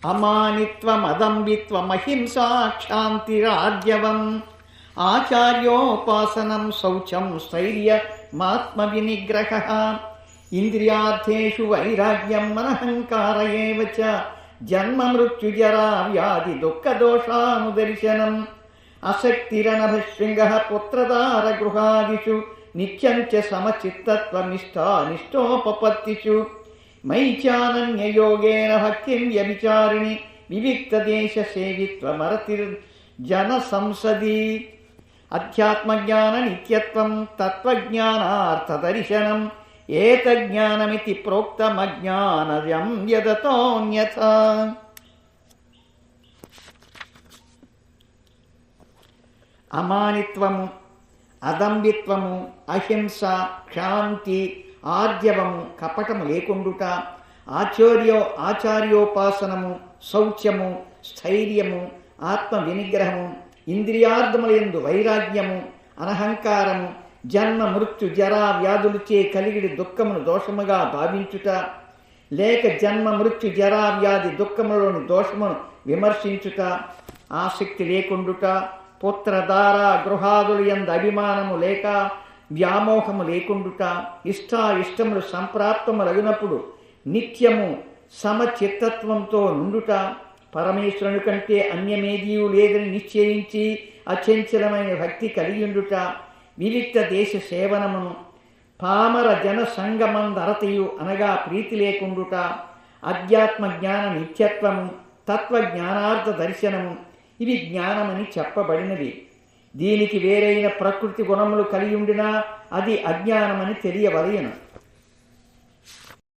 అమానిత్వమదంబిత్వమహింసా క్షాంతిరార్జవం ఆచార్యోపాసనం శౌచం స్థైర్యమాత్మ వినిగ్రహ ఇంద్రియార్థేషు వైరాగ్యం మనహంకార ఏవ చ జన్మ మృత్యుజరా వ్యాధి దుఃఖదోషానుదర్శనం అశక్తిరనభశృంగ పుత్రదార గృహాదిషు నిత్యం చ సమచిత్తత్వమిష్టానిష్టోపపత్తిషు మయి చానన్యయోగేన భక్తిం వ్యభిచారిణి వివిక్తదేశ సేవిత్వమరతిర్జన సంసది అధ్యాత్మజ్ఞాన నిత్యత్వం తత్వజ్ఞానార్థదర్శనం ఏతజ్ఞానమితి ప్రోక్తమజ్ఞానజం యదతోన్యథా. అమానిత్వము, అదంబిత్వము, అహింస, క్షాంతి, ఆర్జవము, కపటము లేకుండుట, ఆచార్యోపాసనము, శౌచ్యము, స్థైర్యము, ఆత్మ వినిగ్రహము, ఇంద్రియార్థములందు వైరాగ్యము, అనహంకారము, జన్మ మృత్యు జరా వ్యాధులచే కలిగిడి దుఃఖమును దోషముగా భావించుట, లేక జన్మ మృత్యు జరా వ్యాధి దుఃఖములోని దోషమును విమర్శించుట, ఆసక్తి లేకుండుట, పుత్రధార గృహాదులు యందు అభిమానము లేక వ్యామోహము లేకుండుట, ఇష్టములు సంప్రాప్తములగినప్పుడు నిత్యము సమచిత్తత్వంతో నుండుట, పరమేశ్వరుని కంటే అన్యమేదియు లేదని నిశ్చయించి అచంచలమైన భక్తి కలిగిండుట, వివిక్త దేశ సేవనమును, పామర జన సంగమందరతయు అనగా ప్రీతి లేకుండుట, అధ్యాత్మ జ్ఞాన నిత్యత్వము, తత్వజ్ఞానార్థ దర్శనము ఇవి జ్ఞానమని చెప్పబడినవి. దీనికి వేరైన ప్రకృతి గుణములు కలిగి ఉండినా అది అజ్ఞానమని తెలియవలయను.